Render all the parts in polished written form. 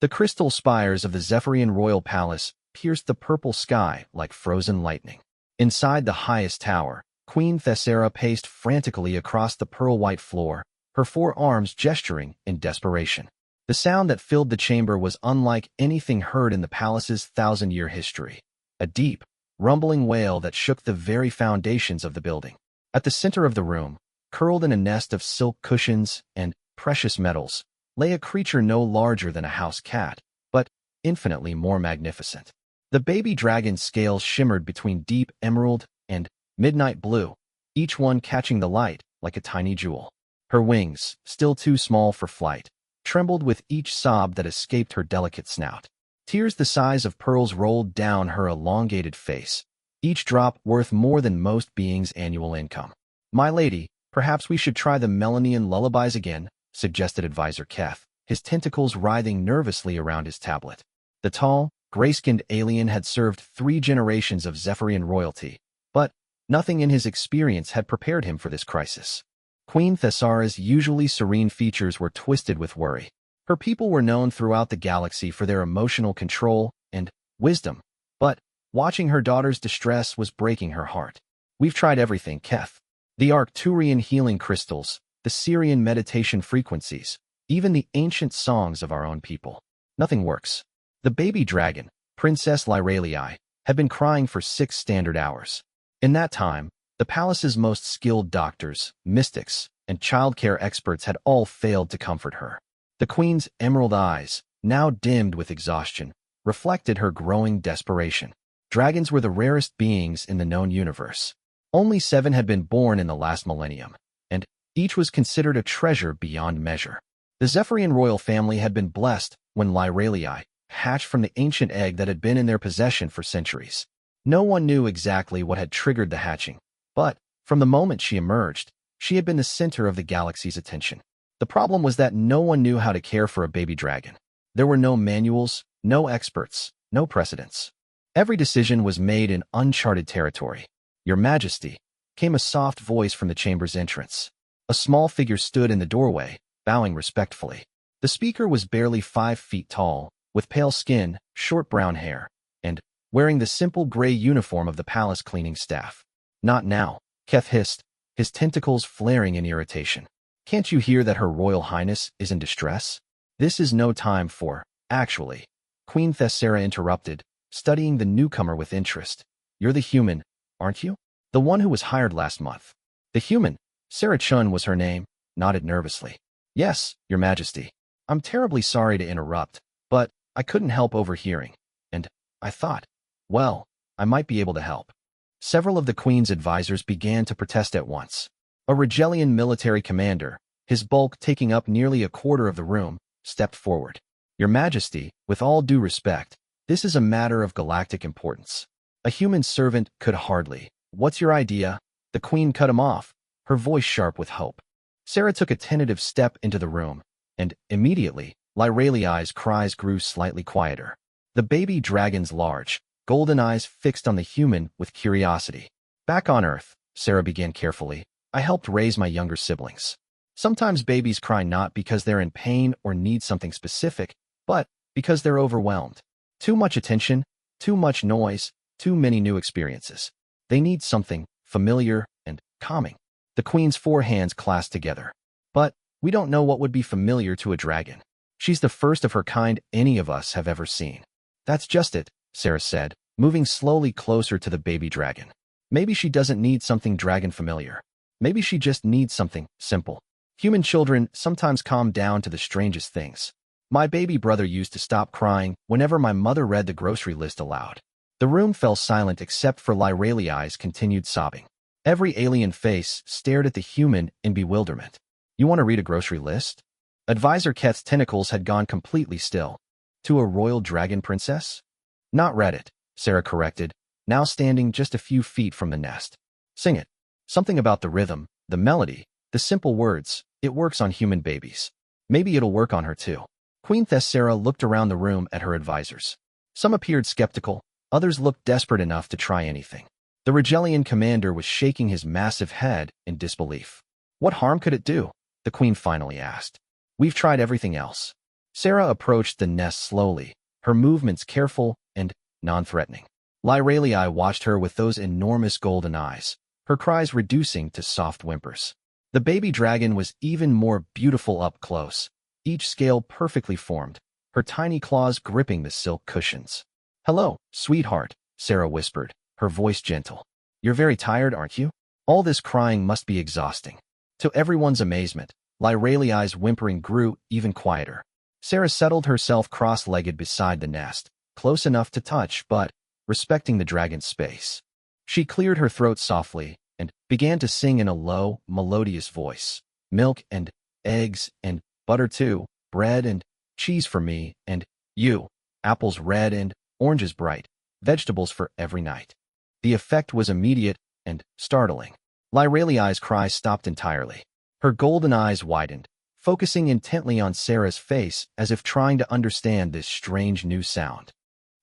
The crystal spires of the Zephyrian royal palace pierced the purple sky like frozen lightning. Inside the highest tower, Queen Thessera paced frantically across the pearl-white floor, her four arms gesturing in desperation. The sound that filled the chamber was unlike anything heard in the palace's thousand-year history. A deep, rumbling wail that shook the very foundations of the building. At the center of the room, curled in a nest of silk cushions and precious metals, lay a creature no larger than a house cat, but infinitely more magnificent. The baby dragon's scales shimmered between deep emerald and midnight blue, each one catching the light like a tiny jewel. Her wings, still too small for flight, trembled with each sob that escaped her delicate snout. Tears the size of pearls rolled down her elongated face, each drop worth more than most beings' annual income. "My lady, perhaps we should try the Melanian lullabies again," suggested Advisor Keth, his tentacles writhing nervously around his tablet. The tall, gray-skinned alien had served 3 generations of Zephyrian royalty, but nothing in his experience had prepared him for this crisis. Queen Thessera's usually serene features were twisted with worry. Her people were known throughout the galaxy for their emotional control and wisdom, but watching her daughter's distress was breaking her heart. "We've tried everything, Keth. The Arcturian healing crystals, the Syrian meditation frequencies, even the ancient songs of our own people. Nothing works." The baby dragon, Princess Lyralii, had been crying for 6 standard hours. In that time, the palace's most skilled doctors, mystics, and childcare experts had all failed to comfort her. The queen's emerald eyes, now dimmed with exhaustion, reflected her growing desperation. Dragons were the rarest beings in the known universe. Only 7 had been born in the last millennium, and each was considered a treasure beyond measure. The Zephyrian royal family had been blessed when Lyralii hatched from the ancient egg that had been in their possession for centuries. No one knew exactly what had triggered the hatching, but from the moment she emerged, she had been the center of the galaxy's attention. The problem was that no one knew how to care for a baby dragon. There were no manuals, no experts, no precedents. Every decision was made in uncharted territory. "Your Majesty," came a soft voice from the chamber's entrance. A small figure stood in the doorway, bowing respectfully. The speaker was barely 5 feet tall, with pale skin, short brown hair, and wearing the simple gray uniform of the palace cleaning staff. "Not now," Keth hissed, his tentacles flaring in irritation. "Can't you hear that Her Royal Highness is in distress?" "This is no time for, actually," Queen Thessera interrupted, studying the newcomer with interest. "You're the human, aren't you? The one who was hired last month." The human, Sarah Chun was her name, nodded nervously. "Yes, Your Majesty. I'm terribly sorry to interrupt, but I couldn't help overhearing, and I thought, well, I might be able to help." Several of the Queen's advisors began to protest at once. A Rigelian military commander, his bulk taking up nearly a quarter of the room, stepped forward. "Your Majesty, with all due respect, this is a matter of galactic importance." A human servant could hardly. "What's your idea?" The Queen cut him off, her voice sharp with hope. Sarah took a tentative step into the room, and immediately, Lyralii's cries grew slightly quieter. The baby dragon's large, golden eyes fixed on the human with curiosity. "Back on Earth," Sarah began carefully, "I helped raise my younger siblings. Sometimes babies cry not because they're in pain or need something specific, but because they're overwhelmed. Too much attention, too much noise, too many new experiences. They need something familiar and calming." The Queen's 4 hands clasped together. "But we don't know what would be familiar to a dragon. She's the first of her kind any of us have ever seen." "That's just it," Sarah said, moving slowly closer to the baby dragon. "Maybe she doesn't need something dragon familiar. Maybe she just needs something simple. Human children sometimes calm down to the strangest things. My baby brother used to stop crying whenever my mother read the grocery list aloud." The room fell silent except for Lyralii's continued sobbing. Every alien face stared at the human in bewilderment. "You want to read a grocery list?" Advisor Keth's tentacles had gone completely still. "To a royal dragon princess?" "Not read it," Sarah corrected, now standing just a few feet from the nest. "Sing it. Something about the rhythm, the melody, the simple words. It works on human babies. Maybe it'll work on her too." Queen Thessera looked around the room at her advisors. Some appeared skeptical, others looked desperate enough to try anything. The Rigelian commander was shaking his massive head in disbelief. "What harm could it do?" the Queen finally asked. "We've tried everything else." Sarah approached the nest slowly, her movements careful and non-threatening. Lyralii watched her with those enormous golden eyes, her cries reducing to soft whimpers. The baby dragon was even more beautiful up close, each scale perfectly formed, her tiny claws gripping the silk cushions. "Hello, sweetheart," Sarah whispered, her voice gentle. "You're very tired, aren't you? All this crying must be exhausting." To everyone's amazement, Lyralii's whimpering grew even quieter. Sarah settled herself cross-legged beside the nest, close enough to touch but respecting the dragon's space. She cleared her throat softly and began to sing in a low, melodious voice. "Milk and eggs and butter too, bread and cheese for me and you, apples red and oranges bright, vegetables for every night." The effect was immediate and startling. Lyralii's cry stopped entirely. Her golden eyes widened, focusing intently on Sarah's face as if trying to understand this strange new sound.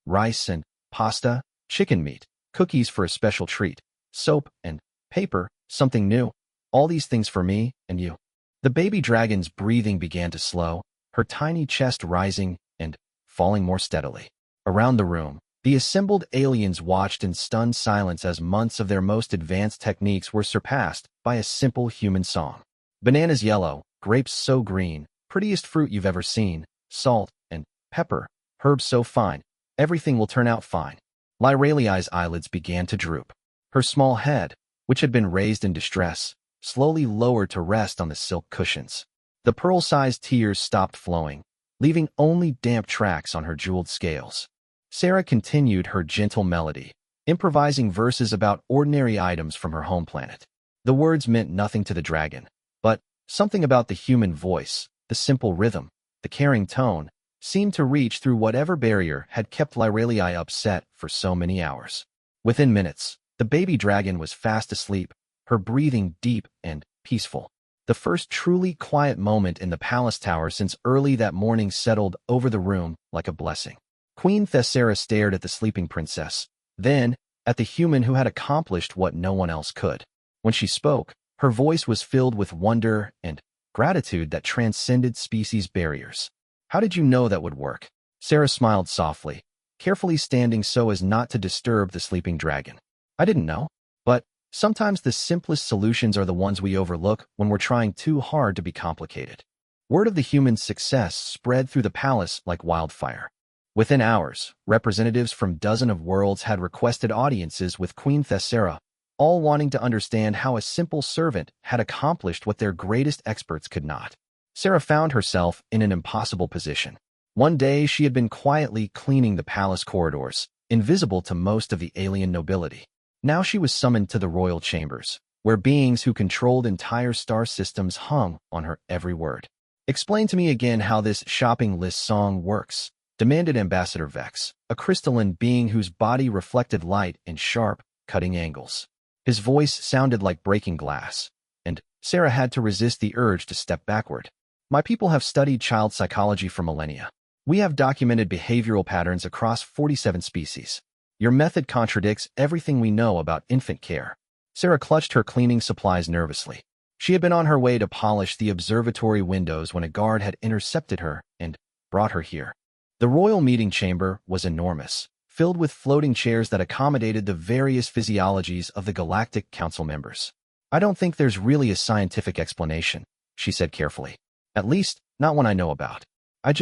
Rice and pasta, chicken meat, cookies for a special treat, soap and paper, something new, all these things for me and you. The baby dragon's breathing began to slow, her tiny chest rising and falling more steadily. Around the room, the assembled aliens watched in stunned silence as months of their most advanced techniques were surpassed by a simple human song. Bananas yellow, grapes so green, prettiest fruit you've ever seen, salt and pepper, herbs so fine, everything will turn out fine. Lyralii's eyelids began to droop. Her small head, which had been raised in distress, slowly lowered to rest on the silk cushions. The pearl-sized tears stopped flowing, leaving only damp tracks on her jeweled scales. Sarah continued her gentle melody, improvising verses about ordinary items from her home planet. The words meant nothing to the dragon, but something about the human voice, the simple rhythm, the caring tone, seemed to reach through whatever barrier had kept Lyralii upset for so many hours. Within minutes, the baby dragon was fast asleep, her breathing deep and peaceful. The first truly quiet moment in the palace tower since early that morning settled over the room like a blessing. Queen Thessera stared at the sleeping princess, then at the human who had accomplished what no one else could. When she spoke, her voice was filled with wonder and gratitude that transcended species barriers. "How did you know that would work?" Sarah smiled softly, carefully standing so as not to disturb the sleeping dragon. "I didn't know, but sometimes the simplest solutions are the ones we overlook when we're trying too hard to be complicated." Word of the human's success spread through the palace like wildfire. Within hours, representatives from dozens of worlds had requested audiences with Queen Thessera, all wanting to understand how a simple servant had accomplished what their greatest experts could not. Sarah found herself in an impossible position. One day she had been quietly cleaning the palace corridors, invisible to most of the alien nobility. Now she was summoned to the royal chambers, where beings who controlled entire star systems hung on her every word. "Explain to me again how this shopping list song works," demanded Ambassador Vex, a crystalline being whose body reflected light in sharp, cutting angles. His voice sounded like breaking glass, and Sarah had to resist the urge to step backward. "My people have studied child psychology for millennia. We have documented behavioral patterns across 47 species. Your method contradicts everything we know about infant care." Sarah clutched her cleaning supplies nervously. She had been on her way to polish the observatory windows when a guard had intercepted her and brought her here. The royal meeting chamber was enormous, filled with floating chairs that accommodated the various physiologies of the Galactic Council members. "I don't think there's really a scientific explanation," she said carefully. "At least, not one I know about. I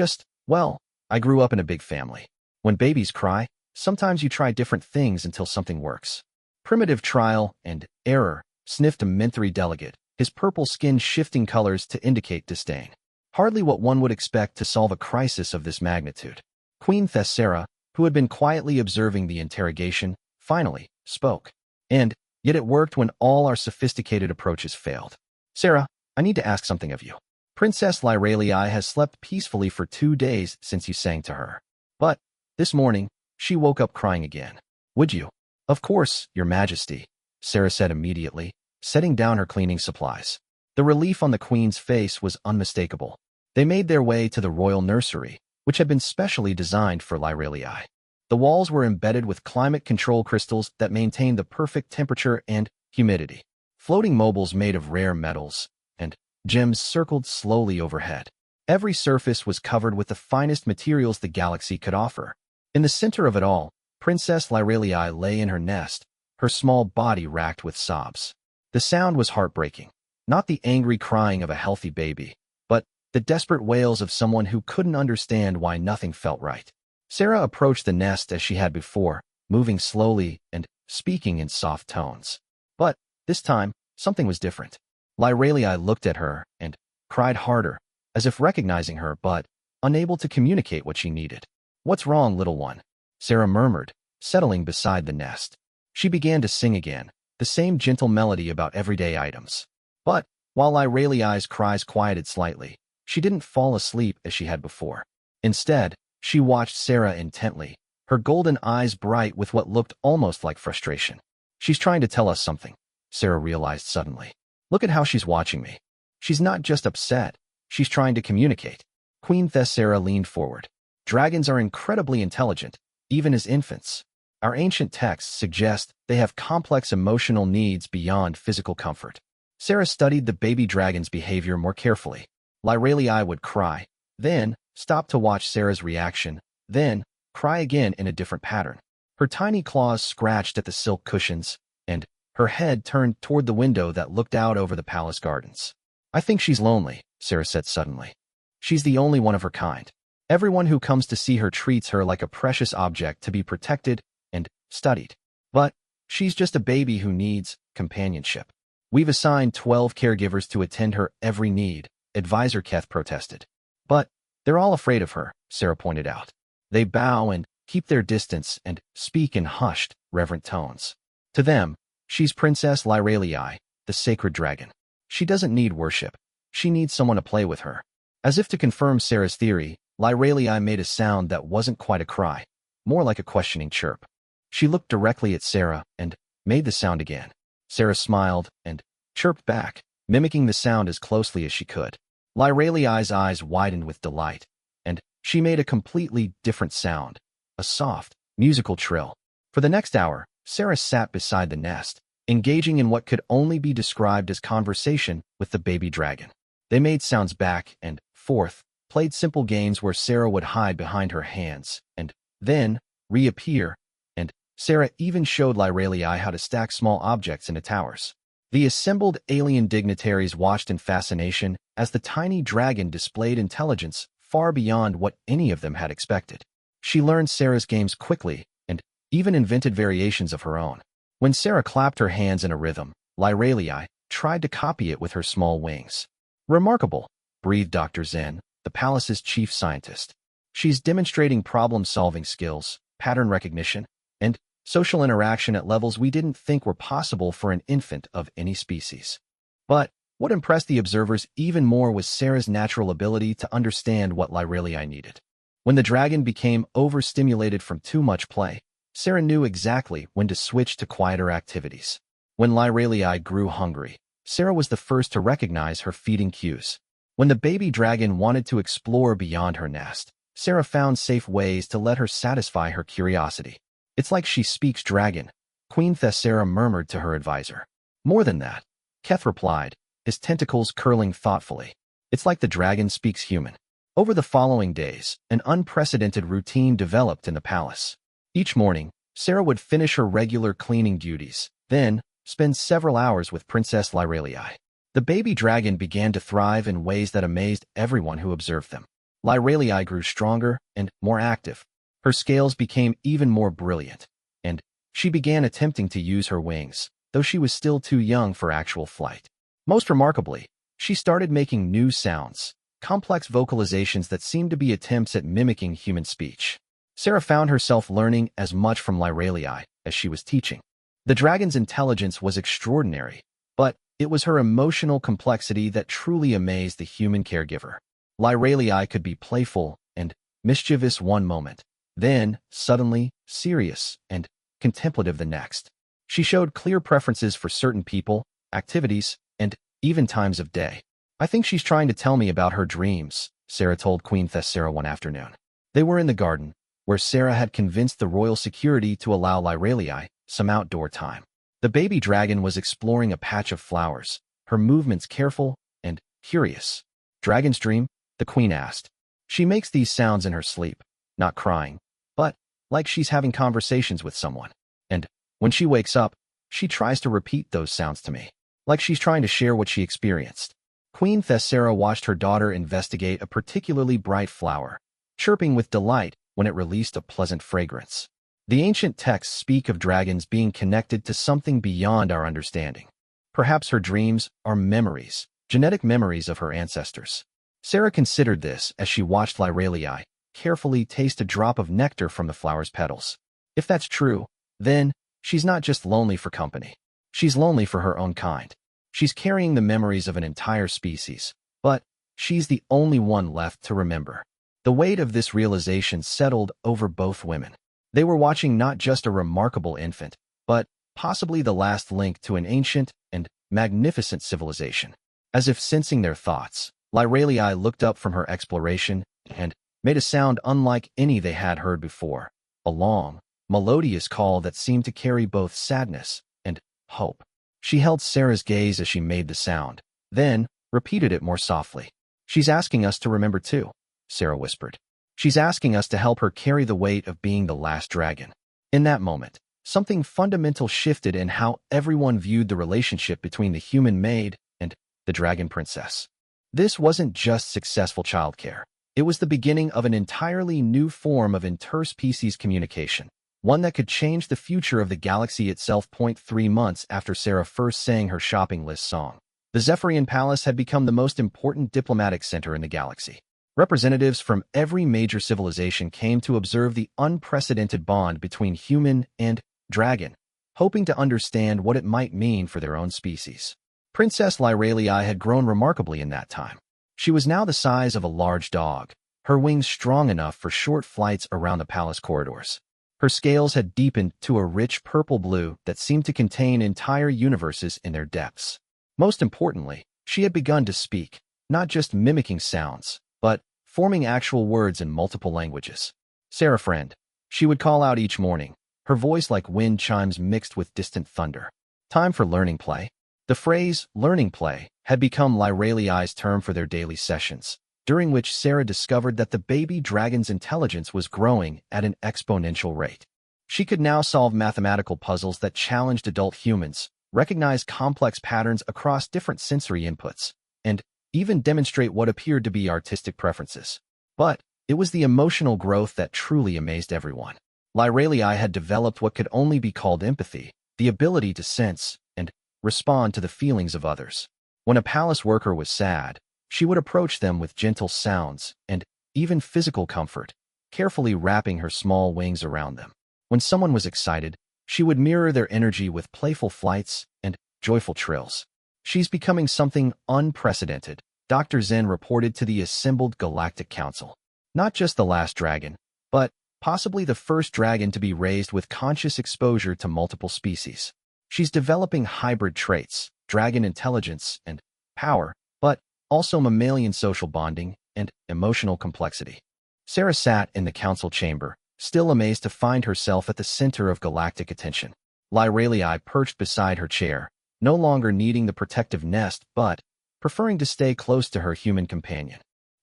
grew up in a big family. When babies cry, sometimes you try different things until something works." "Primitive trial and error," sniffed a Menthry delegate, his purple skin shifting colors to indicate disdain. "Hardly what one would expect to solve a crisis of this magnitude." Queen Thessera, who had been quietly observing the interrogation, finally spoke. "And yet it worked when all our sophisticated approaches failed. Sarah, I need to ask something of you. Princess Lyralii has slept peacefully for 2 days since you sang to her. But this morning, she woke up crying again. Would you?" "Of course, Your Majesty," Sarah said immediately, setting down her cleaning supplies. The relief on the queen's face was unmistakable. They made their way to the royal nursery, which had been specially designed for Lyralii. The walls were embedded with climate control crystals that maintained the perfect temperature and humidity. Floating mobiles made of rare metals and gems circled slowly overhead. Every surface was covered with the finest materials the galaxy could offer. In the center of it all, Princess Lyralii lay in her nest, her small body racked with sobs. The sound was heartbreaking, not the angry crying of a healthy baby, but the desperate wails of someone who couldn't understand why nothing felt right. Sarah approached the nest as she had before, moving slowly and speaking in soft tones. But this time, something was different. Lyralii looked at her and cried harder, as if recognizing her but unable to communicate what she needed. "What's wrong, little one?" Sarah murmured, settling beside the nest. She began to sing again, the same gentle melody about everyday items. But while Lyralii's cries quieted slightly, she didn't fall asleep as she had before. Instead, she watched Sarah intently, her golden eyes bright with what looked almost like frustration. "She's trying to tell us something," Sarah realized suddenly. "Look at how she's watching me. She's not just upset, she's trying to communicate." Queen Thessera leaned forward. "Dragons are incredibly intelligent, even as infants. Our ancient texts suggest they have complex emotional needs beyond physical comfort." Sarah studied the baby dragon's behavior more carefully. Lyralii would cry, then stop to watch Sarah's reaction, then cry again in a different pattern. Her tiny claws scratched at the silk cushions, and her head turned toward the window that looked out over the palace gardens. "I think she's lonely," Sarah said suddenly. "She's the only one of her kind. Everyone who comes to see her treats her like a precious object to be protected and studied. But she's just a baby who needs companionship. We've assigned 12 caregivers to attend her every need," Advisor Keth protested. "But they're all afraid of her," Sarah pointed out. "They bow and keep their distance and speak in hushed, reverent tones. To them, she's Princess Lyralii, the sacred dragon. She doesn't need worship. She needs someone to play with her." As if to confirm Sarah's theory, Lyralii made a sound that wasn't quite a cry, more like a questioning chirp. She looked directly at Sarah and made the sound again. Sarah smiled and chirped back, mimicking the sound as closely as she could. Lyralii's eyes widened with delight, and she made a completely different sound, a soft, musical trill. For the next hour, Sarah sat beside the nest, engaging in what could only be described as conversation with the baby dragon. They made sounds back and forth, played simple games where Sarah would hide behind her hands, and then reappear, and Sarah even showed Lyralii how to stack small objects into towers. The assembled alien dignitaries watched in fascination as the tiny dragon displayed intelligence far beyond what any of them had expected. She learned Sarah's games quickly and even invented variations of her own. When Sarah clapped her hands in a rhythm, Lyralii tried to copy it with her small wings. "Remarkable," breathed Dr. Zen, the palace's chief scientist. "She's demonstrating problem-solving skills, pattern recognition, and social interaction at levels we didn't think were possible for an infant of any species." But what impressed the observers even more was Sarah's natural ability to understand what Lyralii needed. When the dragon became overstimulated from too much play, Sarah knew exactly when to switch to quieter activities. When Lyralii grew hungry, Sarah was the first to recognize her feeding cues. When the baby dragon wanted to explore beyond her nest, Sarah found safe ways to let her satisfy her curiosity. "It's like she speaks dragon," Queen Thessera murmured to her advisor. "More than that," Keth replied, his tentacles curling thoughtfully. "It's like the dragon speaks human." Over the following days, an unprecedented routine developed in the palace. Each morning, Sarah would finish her regular cleaning duties, then spend several hours with Princess Lyralii. The baby dragon began to thrive in ways that amazed everyone who observed them. Lyralii grew stronger and more active. Her scales became even more brilliant, and she began attempting to use her wings, though she was still too young for actual flight. Most remarkably, she started making new sounds, complex vocalizations that seemed to be attempts at mimicking human speech. Sarah found herself learning as much from Lyralii as she was teaching. The dragon's intelligence was extraordinary, but it was her emotional complexity that truly amazed the human caregiver. Lyralii could be playful and mischievous one moment, then suddenly serious and contemplative the next. She showed clear preferences for certain people, activities, and even times of day. "I think she's trying to tell me about her dreams," Sarah told Queen Thessera one afternoon. They were in the garden, where Sarah had convinced the royal security to allow Lyralii some outdoor time. The baby dragon was exploring a patch of flowers, her movements careful and curious. "Dragon's dream?" the queen asked. She makes these sounds in her sleep, not crying, but like she's having conversations with someone. And when she wakes up, she tries to repeat those sounds to me, like she's trying to share what she experienced. Queen Thessera watched her daughter investigate a particularly bright flower, chirping with delight when it released a pleasant fragrance. The ancient texts speak of dragons being connected to something beyond our understanding. Perhaps her dreams are memories, genetic memories of her ancestors. Sarah considered this as she watched Lyralii carefully taste a drop of nectar from the flower's petals. If that's true, then she's not just lonely for company. She's lonely for her own kind. She's carrying the memories of an entire species, but she's the only one left to remember. The weight of this realization settled over both women. They were watching not just a remarkable infant, but possibly the last link to an ancient and magnificent civilization. As if sensing their thoughts, Lyralii looked up from her exploration and made a sound unlike any they had heard before, a long, melodious call that seemed to carry both sadness and hope. She held Sarah's gaze as she made the sound, then repeated it more softly. "She's asking us to remember too," Sarah whispered. "She's asking us to help her carry the weight of being the last dragon." In that moment, something fundamental shifted in how everyone viewed the relationship between the human maid and the dragon princess. This wasn't just successful childcare. It was the beginning of an entirely new form of interspecies communication, one that could change the future of the galaxy itself. 3 months after Sarah first sang her shopping list song, the Zephyrian Palace had become the most important diplomatic center in the galaxy. Representatives from every major civilization came to observe the unprecedented bond between human and dragon, hoping to understand what it might mean for their own species. Princess Lyralii had grown remarkably in that time. She was now the size of a large dog, her wings strong enough for short flights around the palace corridors. Her scales had deepened to a rich purple blue that seemed to contain entire universes in their depths. Most importantly, she had begun to speak, not just mimicking sounds, but forming actual words in multiple languages. "Sarah, friend," she would call out each morning, her voice like wind chimes mixed with distant thunder. "Time for learning play." The phrase, learning play, had become Lyralii's term for their daily sessions, during which Sarah discovered that the baby dragon's intelligence was growing at an exponential rate. She could now solve mathematical puzzles that challenged adult humans, recognize complex patterns across different sensory inputs, and even demonstrate what appeared to be artistic preferences. But it was the emotional growth that truly amazed everyone. Lyralii had developed what could only be called empathy, the ability to sense and respond to the feelings of others. When a palace worker was sad, she would approach them with gentle sounds and even physical comfort, carefully wrapping her small wings around them. When someone was excited, she would mirror their energy with playful flights and joyful trills. "She's becoming something unprecedented," Dr. Zen reported to the assembled Galactic Council. "Not just the last dragon, but possibly the first dragon to be raised with conscious exposure to multiple species. She's developing hybrid traits, dragon intelligence and power, but also mammalian social bonding and emotional complexity." Sarah sat in the council chamber, still amazed to find herself at the center of galactic attention. Lyralii perched beside her chair, no longer needing the protective nest, but preferring to stay close to her human companion.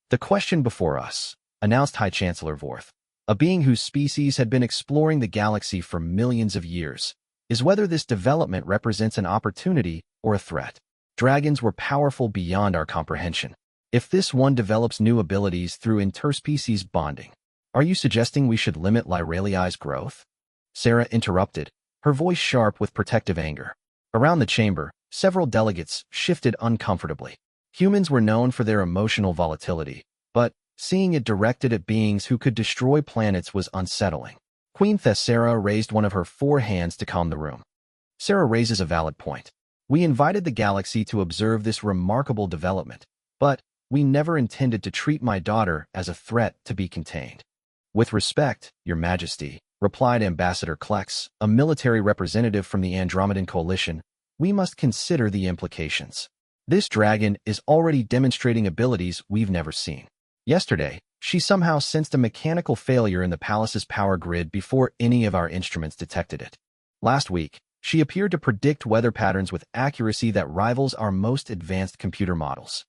"The question before us," announced High Chancellor Vorth, a being whose species had been exploring the galaxy for millions of years, "is whether this development represents an opportunity or a threat. Dragons were powerful beyond our comprehension. If this one develops new abilities through interspecies bonding, are you suggesting we should limit Lyralii's growth?" Sarah interrupted, her voice sharp with protective anger. Around the chamber, several delegates shifted uncomfortably. Humans were known for their emotional volatility, but seeing it directed at beings who could destroy planets was unsettling. Queen Thessera raised one of her 4 hands to calm the room. "Sarah raises a valid point. We invited the galaxy to observe this remarkable development, but we never intended to treat my daughter as a threat to be contained." "With respect, Your Majesty," replied Ambassador Klex, a military representative from the Andromedan Coalition, "we must consider the implications. This dragon is already demonstrating abilities we've never seen. Yesterday, she somehow sensed a mechanical failure in the palace's power grid before any of our instruments detected it. Last week, she appeared to predict weather patterns with accuracy that rivals our most advanced computer models."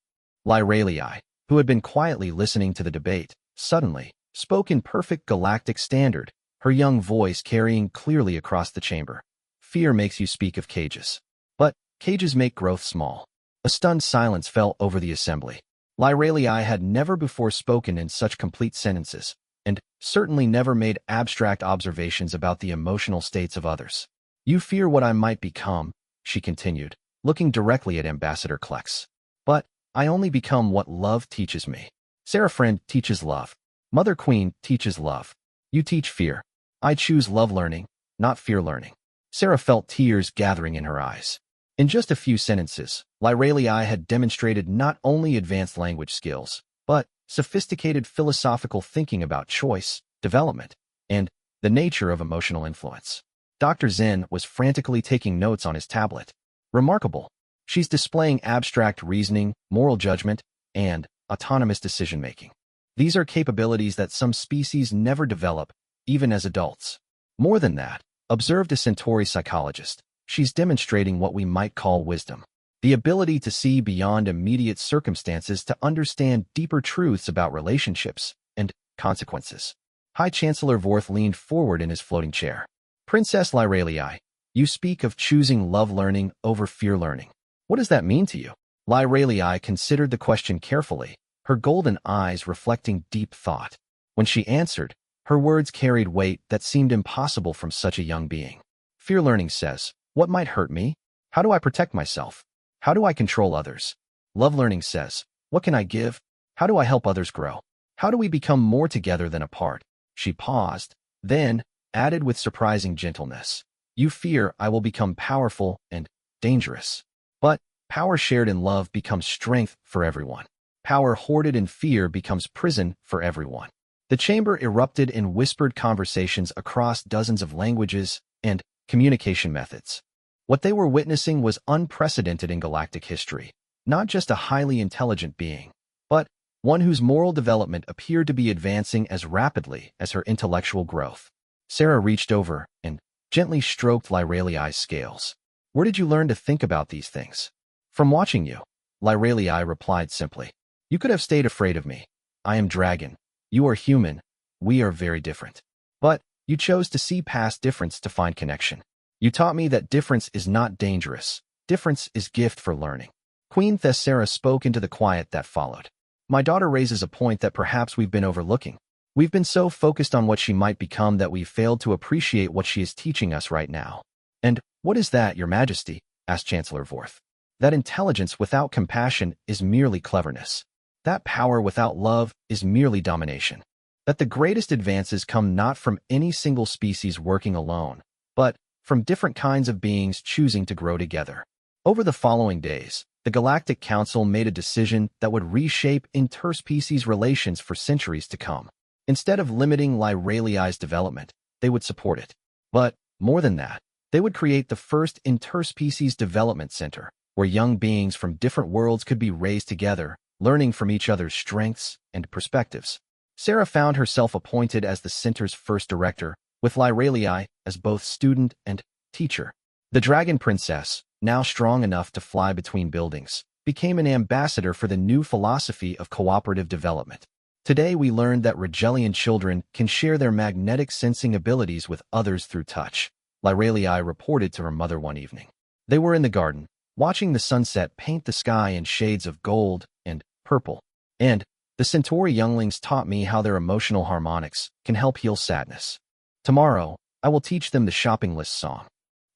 Lyralii, who had been quietly listening to the debate, suddenly spoke in perfect galactic standard, her young voice carrying clearly across the chamber. Fear makes you speak of cages. But cages make growth small. A stunned silence fell over the assembly. Lyralii had never before spoken in such complete sentences, and certainly never made abstract observations about the emotional states of others. You fear what I might become, she continued, looking directly at Ambassador Klex. But I only become what love teaches me. Sarah Friend teaches love. Mother Queen teaches love. You teach fear. I choose love learning, not fear learning. Sarah felt tears gathering in her eyes. In just a few sentences, Lyralii had demonstrated not only advanced language skills, but sophisticated philosophical thinking about choice, development, and the nature of emotional influence. Dr. Zen was frantically taking notes on his tablet. Remarkable. She's displaying abstract reasoning, moral judgment, and autonomous decision-making. These are capabilities that some species never develop, even as adults. More than that, observed a Centauri psychologist, she's demonstrating what we might call wisdom. The ability to see beyond immediate circumstances to understand deeper truths about relationships and consequences. High Chancellor Vorth leaned forward in his floating chair. Princess Lyralii, you speak of choosing love learning over fear learning. What does that mean to you? Lyralii considered the question carefully, her golden eyes reflecting deep thought. When she answered, her words carried weight that seemed impossible from such a young being. Fear learning says, what might hurt me? How do I protect myself? How do I control others? Love learning says, what can I give? How do I help others grow? How do we become more together than apart? She paused, then added with surprising gentleness, you fear I will become powerful and dangerous. But power shared in love becomes strength for everyone. Power hoarded in fear becomes prison for everyone. The chamber erupted in whispered conversations across dozens of languages and communication methods. What they were witnessing was unprecedented in galactic history, not just a highly intelligent being, but one whose moral development appeared to be advancing as rapidly as her intellectual growth. Sarah reached over and gently stroked Lyralii's scales. Where did you learn to think about these things? From watching you, Lyralii replied simply. You could have stayed afraid of me. I am dragon. You are human. We are very different. But you chose to see past difference to find connection. You taught me that difference is not dangerous. Difference is gift for learning. Queen Thessera spoke into the quiet that followed. My daughter raises a point that perhaps we've been overlooking. We've been so focused on what she might become that we've failed to appreciate what she is teaching us right now. And what is that, Your Majesty? Asked Chancellor Vorth. That intelligence without compassion is merely cleverness. That power without love is merely domination. That the greatest advances come not from any single species working alone, but from different kinds of beings choosing to grow together. Over the following days, the Galactic Council made a decision that would reshape interspecies relations for centuries to come. Instead of limiting Lyralii's development, they would support it. But, more than that, they would create the first interspecies development center, where young beings from different worlds could be raised together, learning from each other's strengths and perspectives. Sarah found herself appointed as the center's first director, with Lyralii as both student and teacher. The Dragon Princess, now strong enough to fly between buildings, became an ambassador for the new philosophy of cooperative development. Today we learned that Regelian children can share their magnetic sensing abilities with others through touch, Lyralii reported to her mother one evening. They were in the garden, watching the sunset paint the sky in shades of gold and purple. And the Centauri younglings taught me how their emotional harmonics can help heal sadness. Tomorrow, I will teach them the shopping list song.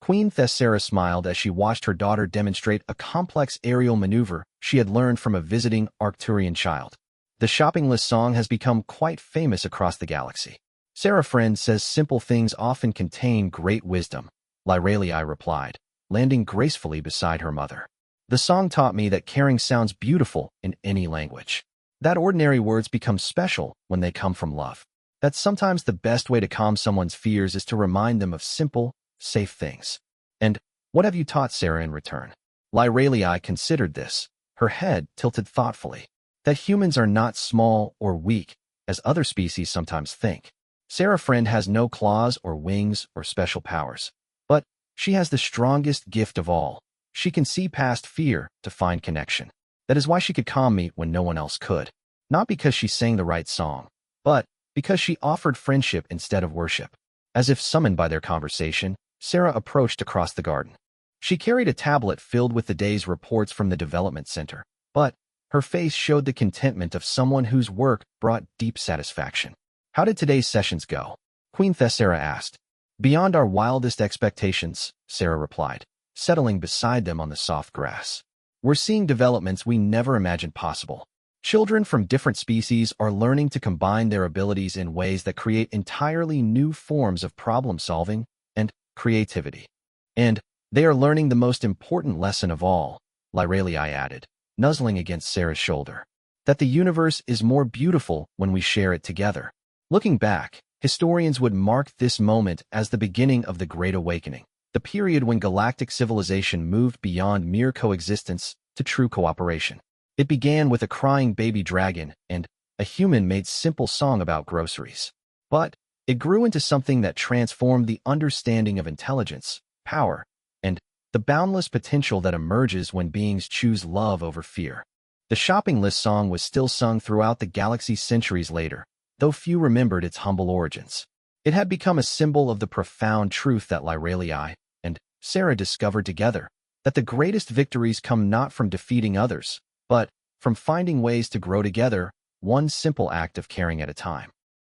Queen Thessera smiled as she watched her daughter demonstrate a complex aerial maneuver she had learned from a visiting Arcturian child. The shopping list song has become quite famous across the galaxy. Sarah Friend says simple things often contain great wisdom, Lyralii replied, landing gracefully beside her mother. The song taught me that caring sounds beautiful in any language. That ordinary words become special when they come from love. That sometimes the best way to calm someone's fears is to remind them of simple, safe things. And what have you taught Sarah in return? Lyralii considered this, her head tilted thoughtfully. That humans are not small or weak, as other species sometimes think. Sarah Friend has no claws or wings or special powers. But she has the strongest gift of all. She can see past fear to find connection. That is why she could calm me when no one else could. not because she sang the right song, but because she offered friendship instead of worship. As if summoned by their conversation, Sarah approached across the garden. She carried a tablet filled with the day's reports from the development center, but her face showed the contentment of someone whose work brought deep satisfaction. "How did today's sessions go?" Queen Thessera asked. "Beyond our wildest expectations," Sarah replied, settling beside them on the soft grass. "We're seeing developments we never imagined possible. Children from different species are learning to combine their abilities in ways that create entirely new forms of problem-solving and creativity. And they are learning the most important lesson of all," Lyralii added, nuzzling against Sarah's shoulder, "that the universe is more beautiful when we share it together." Looking back, historians would mark this moment as the beginning of the Great Awakening, the period when galactic civilization moved beyond mere coexistence to true cooperation. It began with a crying baby dragon and a human-made simple song about groceries. But it grew into something that transformed the understanding of intelligence, power, and the boundless potential that emerges when beings choose love over fear. The shopping list song was still sung throughout the galaxy centuries later, though few remembered its humble origins. It had become a symbol of the profound truth that Lyralii and Sarah discovered together, that the greatest victories come not from defeating others, but from finding ways to grow together, one simple act of caring at a time.